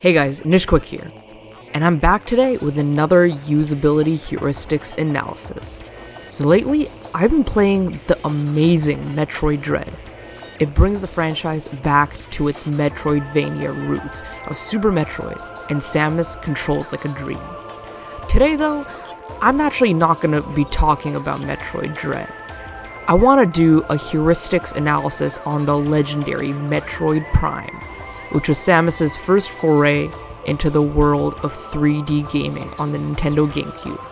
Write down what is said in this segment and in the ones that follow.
Hey guys, Nishquick here, and I'm back today with another usability heuristics analysis. So lately, I've been playing the amazing Metroid Dread. It brings the franchise back to its Metroidvania roots of Super Metroid, and Samus controls like a dream. Today though, I'm actually not going to be talking about Metroid Dread. I want to do a heuristics analysis on the legendary Metroid Prime, which was Samus's first foray into the world of 3D gaming on the Nintendo GameCube.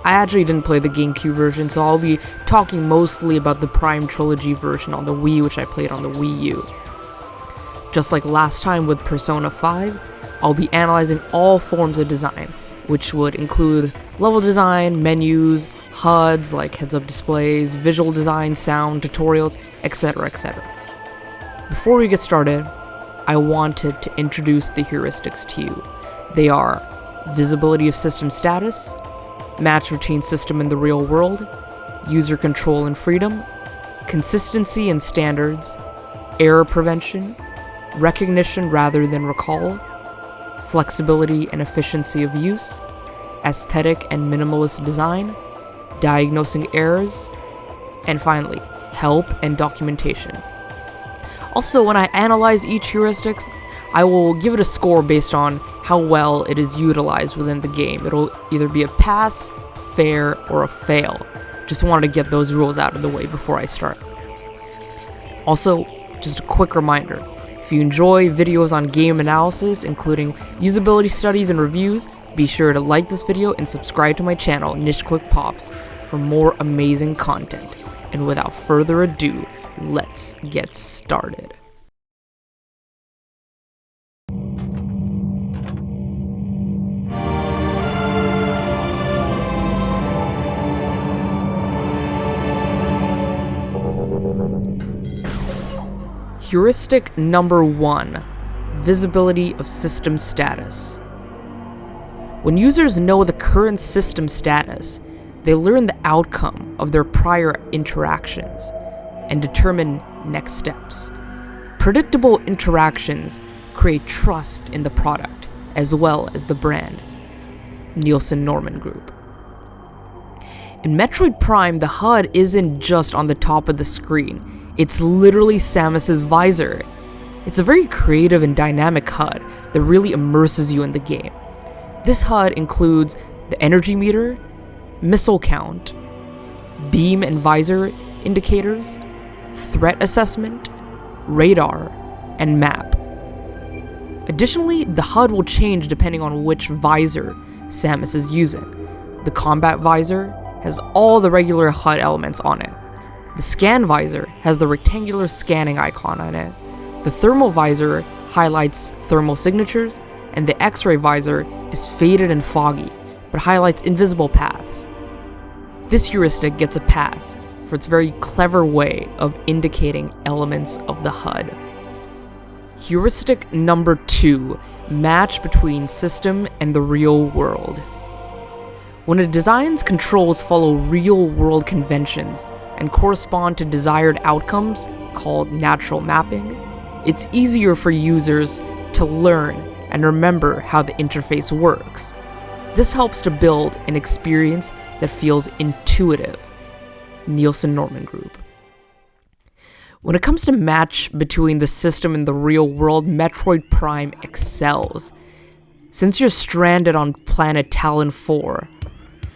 I actually didn't play the GameCube version, so I'll be talking mostly about the Prime Trilogy version on the Wii, which I played on the Wii U. Just like last time with Persona 5, I'll be analyzing all forms of design, which would include level design, menus, HUDs like heads-up displays, visual design, sound, tutorials, etc, etc. Before we get started, I wanted to introduce the heuristics to you. They are visibility of system status, match between system and the real world, user control and freedom, consistency and standards, error prevention, recognition rather than recall, flexibility and efficiency of use, aesthetic and minimalist design, diagnosing errors, and finally, help and documentation. Also, when I analyze each heuristics, I will give it a score based on how well it is utilized within the game. It'll either be a pass, fair, or a fail. Just wanted to get those rules out of the way before I start. Also, just a quick reminder, if you enjoy videos on game analysis, including usability studies and reviews, be sure to like this video and subscribe to my channel, Nishquick Pops, for more amazing content. And without further ado, let's get started. Heuristic number 1, visibility of system status. When users know the current system status, they learn the outcome of their prior interactions and determine next steps. Predictable interactions create trust in the product as well as the brand. Nielsen-Norman Group. In Metroid Prime, the HUD isn't just on the top of the screen. It's literally Samus's visor. It's a very creative and dynamic HUD that really immerses you in the game. This HUD includes the energy meter, missile count, beam and visor indicators, threat assessment, radar, and map. Additionally, the HUD will change depending on which visor Samus is using. The combat visor has all the regular HUD elements on it. The scan visor has the rectangular scanning icon on it. The thermal visor highlights thermal signatures, and the X-ray visor is faded and foggy, but highlights invisible paths. This heuristic gets a pass for its very clever way of indicating elements of the HUD. Heuristic number 2, match between system and the real world. When a design's controls follow real-world conventions and correspond to desired outcomes, called natural mapping, it's easier for users to learn and remember how the interface works. This helps to build an experience that feels intuitive. Nielsen-Norman Group. When it comes to match between the system and the real world, Metroid Prime excels. Since you're stranded on planet Talon 4,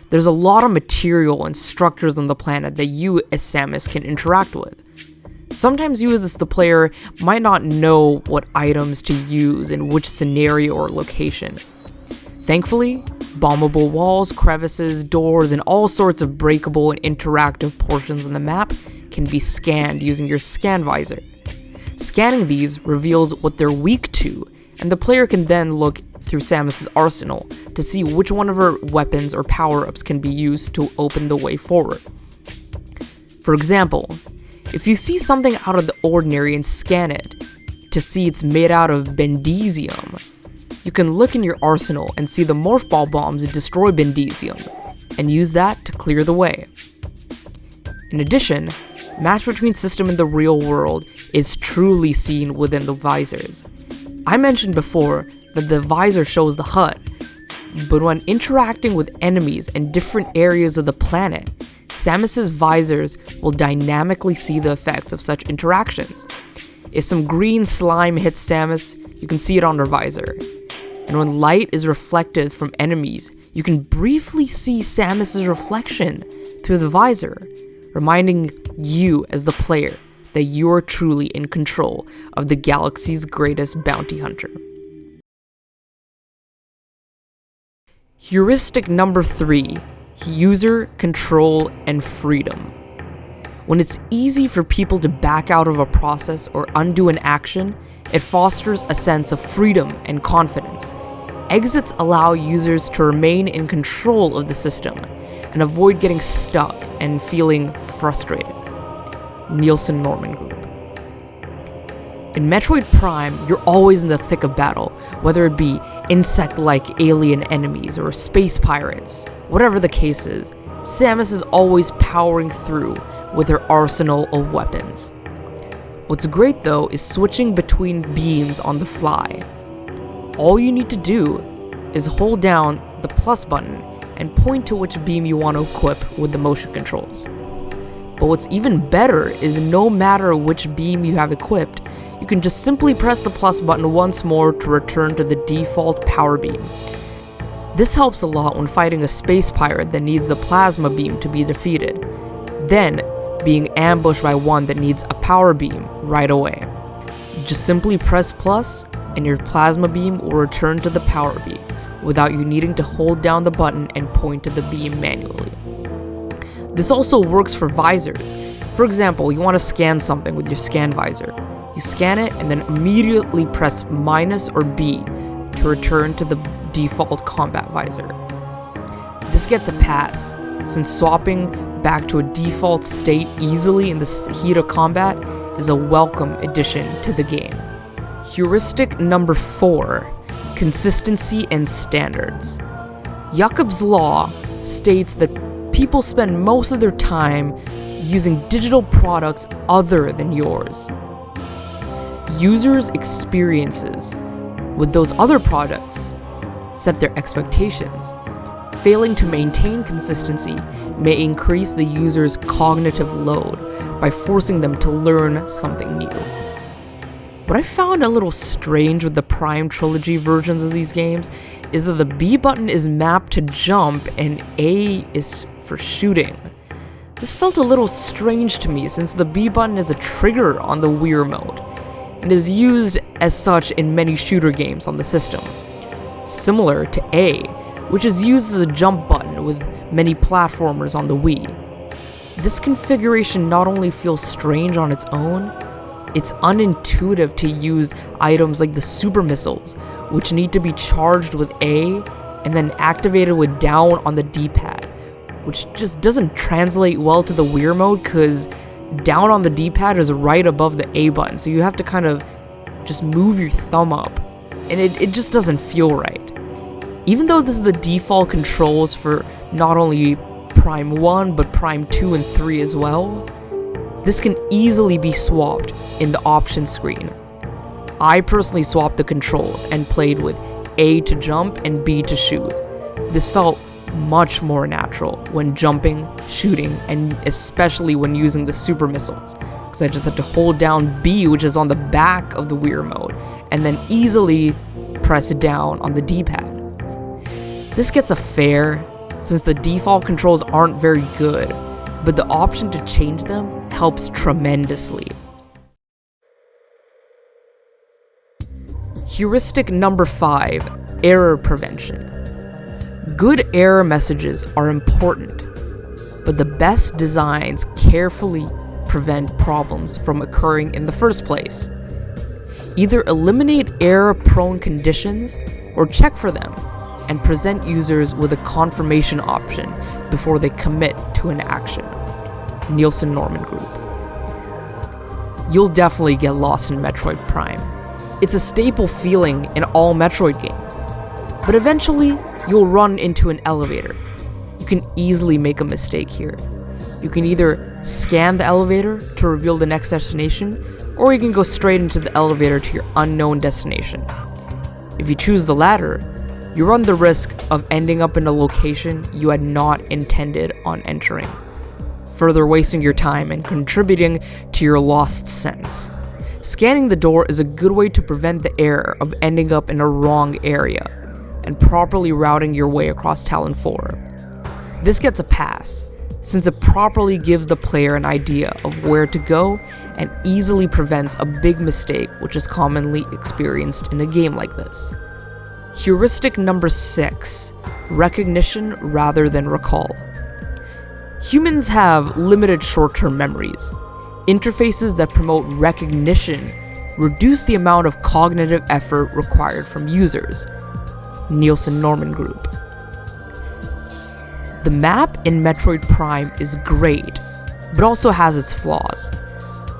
there's a lot of material and structures on the planet that you as Samus can interact with. Sometimes you as the player might not know what items to use in which scenario or location. Thankfully, bombable walls, crevices, doors, and all sorts of breakable and interactive portions on the map can be scanned using your scan visor. Scanning these reveals what they're weak to, and the player can then look through Samus's arsenal to see which one of her weapons or power-ups can be used to open the way forward. For example, if you see something out of the ordinary and scan it to see it's made out of Bendesium, you can look in your arsenal and see the Morph Ball bombs destroy Bendesium, and use that to clear the way. In addition, match between system and the real world is truly seen within the visors. I mentioned before that the visor shows the HUD, but when interacting with enemies in different areas of the planet, Samus's visors will dynamically see the effects of such interactions. If some green slime hits Samus, you can see it on her visor. And when light is reflected from enemies, you can briefly see Samus's reflection through the visor, reminding you as the player that you're truly in control of the galaxy's greatest bounty hunter. Heuristic number 3, user control and freedom. When it's easy for people to back out of a process or undo an action, it fosters a sense of freedom and confidence. Exits allow users to remain in control of the system and avoid getting stuck and feeling frustrated. Nielsen-Norman Group. In Metroid Prime, you're always in the thick of battle, whether it be insect-like alien enemies or space pirates. Whatever the case is, Samus is always powering through with her arsenal of weapons. What's great though is switching between beams on the fly. All you need to do is hold down the plus button and point to which beam you want to equip with the motion controls. But what's even better is no matter which beam you have equipped, you can just simply press the plus button once more to return to the default power beam. This helps a lot when fighting a space pirate that needs the plasma beam to be defeated, then being ambushed by one that needs a power beam right away. Just simply press plus and your plasma beam will return to the power beam without you needing to hold down the button and point to the beam manually. This also works for visors. For example, you want to scan something with your scan visor. You scan it and then immediately press minus or B to return to the default combat visor. This gets a pass, since swapping back to a default state easily in the heat of combat is a welcome addition to the game. Heuristic number 4, consistency and standards. Jakob's Law states that people spend most of their time using digital products other than yours. Users' experiences with those other products set their expectations. Failing to maintain consistency may increase the user's cognitive load by forcing them to learn something new. What I found a little strange with the Prime Trilogy versions of these games is that the B button is mapped to jump and A is for shooting. This felt a little strange to me since the B button is a trigger on the Wii mode and is used as such in many shooter games on the system, similar to A, which is used as a jump button with many platformers on the Wii. This configuration not only feels strange on its own, it's unintuitive to use items like the super missiles, which need to be charged with A and then activated with down on the D-pad, which just doesn't translate well to the Wii mode because down on the D-pad is right above the A button, so you have to kind of just move your thumb up, and it just doesn't feel right. Even though this is the default controls for not only Prime 1 but Prime 2 and 3 as well, this can easily be swapped in the options screen. I personally swapped the controls and played with A to jump and B to shoot. This felt much more natural when jumping, shooting, and especially when using the super missiles, because I just had to hold down B, which is on the back of the Wii mode, and then easily press down on the D-pad. This gets a fair, since the default controls aren't very good, but the option to change them helps tremendously. Heuristic number 5, error prevention. Good error messages are important, but the best designs carefully prevent problems from occurring in the first place. Either eliminate error-prone conditions or check for them and present users with a confirmation option before they commit to an action. Nielsen-Norman Group. You'll definitely get lost in Metroid Prime. It's a staple feeling in all Metroid games. But eventually, you'll run into an elevator. You can easily make a mistake here. You can either scan the elevator to reveal the next destination, or you can go straight into the elevator to your unknown destination. If you choose the latter, you run the risk of ending up in a location you had not intended on entering, further wasting your time and contributing to your lost sense. Scanning the door is a good way to prevent the error of ending up in a wrong area and properly routing your way across Talon 4. This gets a pass, since it properly gives the player an idea of where to go and easily prevents a big mistake which is commonly experienced in a game like this. Heuristic number 6, recognition rather than recall. Humans have limited short-term memories. Interfaces that promote recognition reduce the amount of cognitive effort required from users. Nielsen-Norman Group. The map in Metroid Prime is great, but also has its flaws.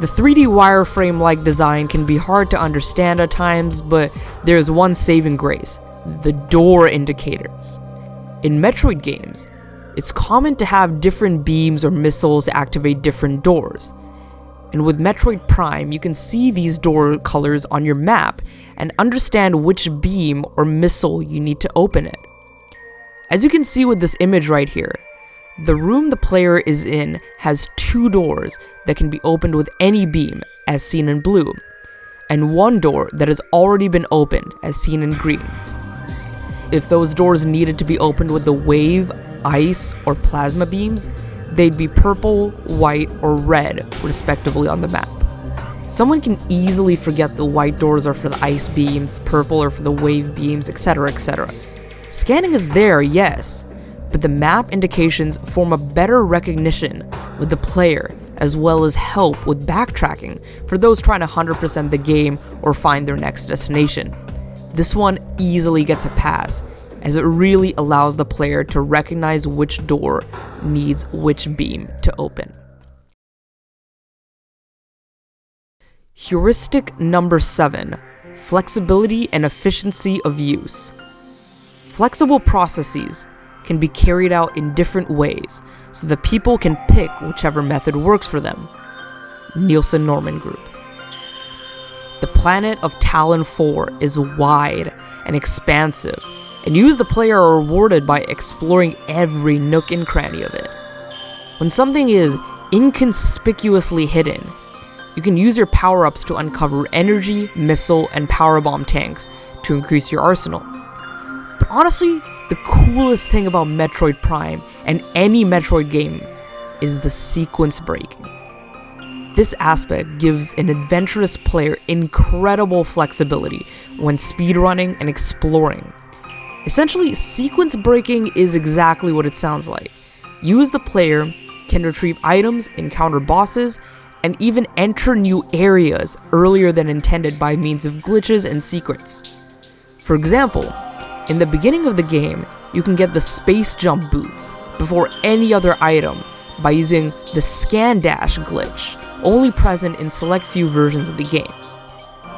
The 3D wireframe-like design can be hard to understand at times, but there's one saving grace: the door indicators. In Metroid games, it's common to have different beams or missiles activate different doors. And with Metroid Prime, you can see these door colors on your map and understand which beam or missile you need to open it. As you can see with this image right here, the room the player is in has 2 doors that can be opened with any beam, as seen in blue, and 1 door that has already been opened, as seen in green. If those doors needed to be opened with the wave, ice, or plasma beams, they'd be purple, white, or red, respectively on the map. Someone can easily forget the white doors are for the ice beams, purple are for the wave beams, etc., etc. Scanning is there, yes, but the map indications form a better recognition with the player, as well as help with backtracking for those trying to 100% the game or find their next destination. This one easily gets a pass, as it really allows the player to recognize which door needs which beam to open. Heuristic number 7, flexibility and efficiency of use. Flexible processes can be carried out in different ways, so that people can pick whichever method works for them. Nielsen-Norman Group. The planet of Talon 4 is wide and expansive, and you as the player are rewarded by exploring every nook and cranny of it. When something is inconspicuously hidden, you can use your power-ups to uncover energy, missile, and power bomb tanks to increase your arsenal. But honestly, the coolest thing about Metroid Prime and any Metroid game is the sequence breaking. This aspect gives an adventurous player incredible flexibility when speedrunning and exploring. Essentially, sequence breaking is exactly what it sounds like. You as the player can retrieve items, encounter bosses, and even enter new areas earlier than intended by means of glitches and secrets. For example, in the beginning of the game, you can get the space jump boots before any other item by using the scan dash glitch, only present in select few versions of the game.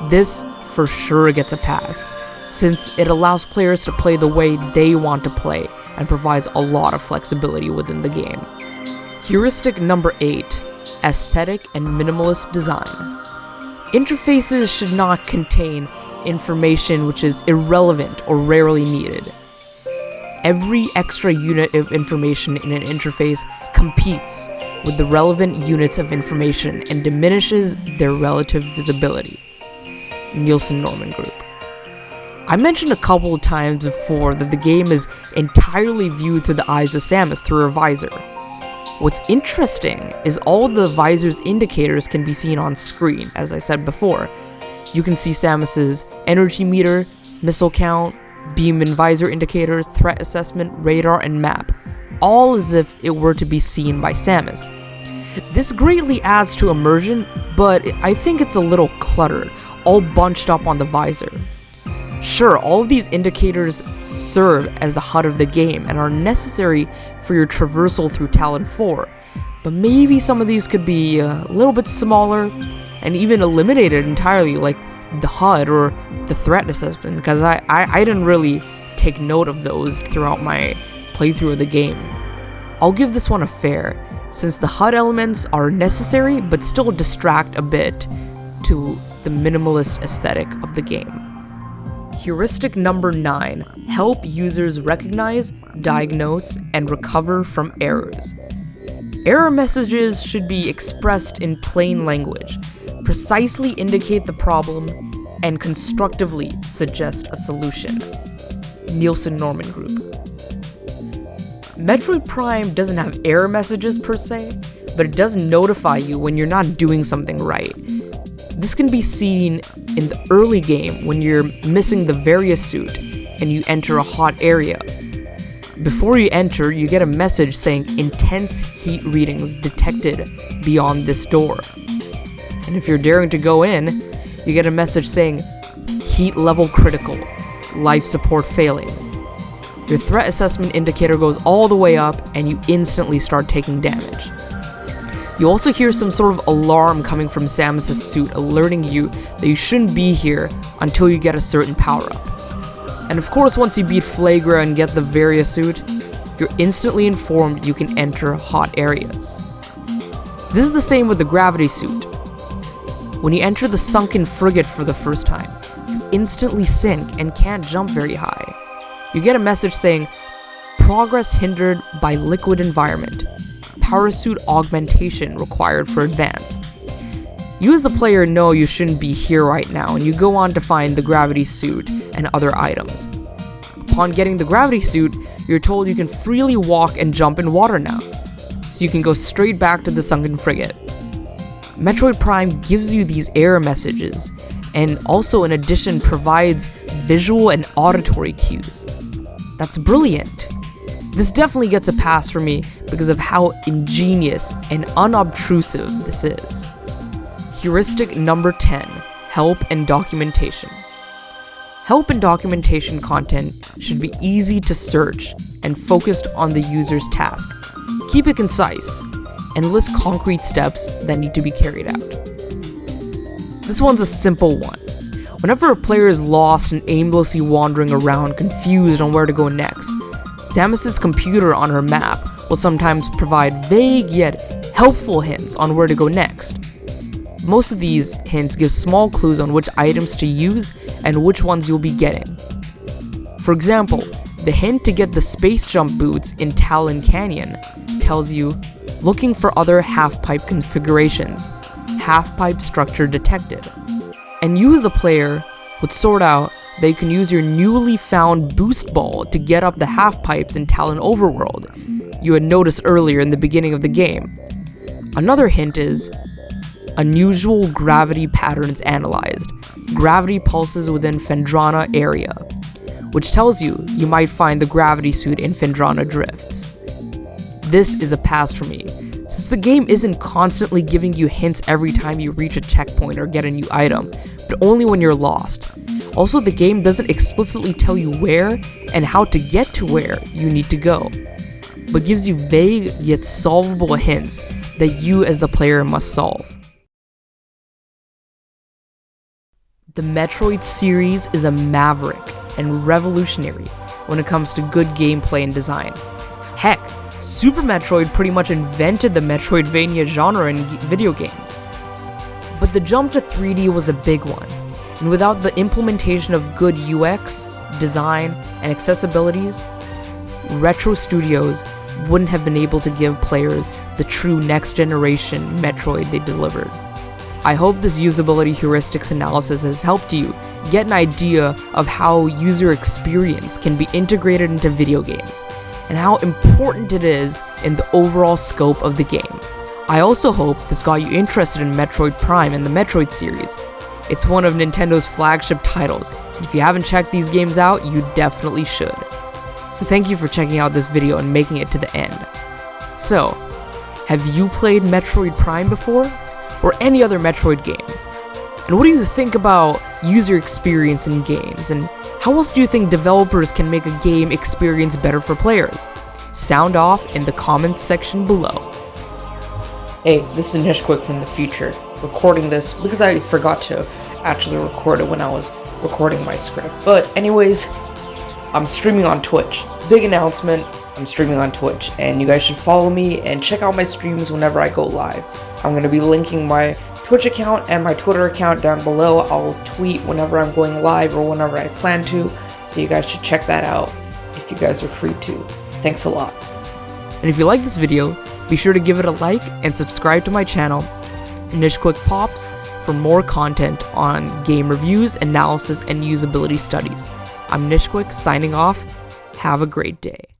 This for sure gets a pass, since it allows players to play the way they want to play and provides a lot of flexibility within the game. Heuristic number 8, aesthetic and minimalist design. Interfaces should not contain information which is irrelevant or rarely needed. Every extra unit of information in an interface competes with the relevant units of information and diminishes their relative visibility. Nielsen-Norman Group. I mentioned a couple of times before that the game is entirely viewed through the eyes of Samus through her visor. What's interesting is all the visor's indicators can be seen on screen, as I said before. You can see Samus's energy meter, missile count, beam and visor indicators, threat assessment, radar, and map, all as if it were to be seen by Samus. This greatly adds to immersion, but I think it's a little cluttered, all bunched up on the visor. Sure, all of these indicators serve as the HUD of the game and are necessary for your traversal through Talon 4, but maybe some of these could be a little bit smaller and even eliminated entirely, like the HUD or the threat assessment, because I didn't really take note of those throughout my playthrough of the game. I'll give this one a fair, since the HUD elements are necessary but still distract a bit to the minimalist aesthetic of the game. Heuristic number 9, help users recognize, diagnose, and recover from errors. Error messages should be expressed in plain language, precisely indicate the problem, and constructively suggest a solution. Nielsen-Norman Group. Metroid Prime doesn't have error messages per se, but it does notify you when you're not doing something right. This can be seen in the early game when you're missing the Varia suit and you enter a hot area. Before you enter, you get a message saying intense heat readings detected beyond this door. And if you're daring to go in, you get a message saying heat level critical, life support failing. Your threat assessment indicator goes all the way up and you instantly start taking damage. You also hear some sort of alarm coming from Samus's suit alerting you that you shouldn't be here until you get a certain power-up. And of course, once you beat Flagra and get the Varia suit, you're instantly informed you can enter hot areas. This is the same with the gravity suit. When you enter the sunken frigate for the first time, you instantly sink and can't jump very high. You get a message saying, progress hindered by liquid environment. Power suit augmentation required for advance. You as the player know you shouldn't be here right now, and you go on to find the gravity suit and other items. Upon getting the gravity suit, you're told you can freely walk and jump in water now, so you can go straight back to the sunken frigate. Metroid Prime gives you these error messages, and also in addition provides visual and auditory cues. That's brilliant. This definitely gets a pass for me because of how ingenious and unobtrusive this is. Heuristic number 10, help and documentation. Help and documentation content should be easy to search and focused on the user's task. Keep it concise and list concrete steps that need to be carried out. This one's a simple one. Whenever a player is lost and aimlessly wandering around confused on where to go next, Samus's computer on her map will sometimes provide vague yet helpful hints on where to go next. Most of these hints give small clues on which items to use and which ones you'll be getting. For example, the hint to get the space jump boots in Talon Canyon tells you, looking for other half-pipe configurations, half-pipe structure detected. And you as the player would sort out that you can use your newly found boost ball to get up the half-pipes in Talon Overworld you had noticed earlier in the beginning of the game. Another hint is unusual gravity patterns analyzed, gravity pulses within Phendrana area, which tells you you might find the gravity suit in Phendrana Drifts. This is a pass for me, since the game isn't constantly giving you hints every time you reach a checkpoint or get a new item, but only when you're lost. Also, the game doesn't explicitly tell you where and how to get to where you need to go, but gives you vague yet solvable hints that you as the player must solve. The Metroid series is a maverick and revolutionary when it comes to good gameplay and design. Heck, Super Metroid pretty much invented the Metroidvania genre in video games. But the jump to 3D was a big one, and without the implementation of good UX, design, and accessibilities, Retro Studios wouldn't have been able to give players the true next-generation Metroid they delivered. I hope this usability heuristics analysis has helped you get an idea of how user experience can be integrated into video games, and how important it is in the overall scope of the game. I also hope this got you interested in Metroid Prime and the Metroid series. It's one of Nintendo's flagship titles, and if you haven't checked these games out, you definitely should. So thank you for checking out this video and making it to the end. So, have you played Metroid Prime before? Or any other Metroid game? And what do you think about user experience in games, and how else do you think developers can make a game experience better for players? Sound off in the comments section below. Hey, this is Nish Quick from the future, recording this because I forgot to actually record it when I was recording my script. But anyways, I'm streaming on Twitch. Big announcement, I'm streaming on Twitch, and you guys should follow me and check out my streams whenever I go live. I'm going to be linking my Twitch account and my Twitter account down below. I'll tweet whenever I'm going live or whenever I plan to, so you guys should check that out if you guys are free to. Thanks a lot. And if you like this video, be sure to give it a like and subscribe to my channel, Nishquick Pops, for more content on game reviews, analysis, and usability studies. I'm Nishquick signing off. Have a great day.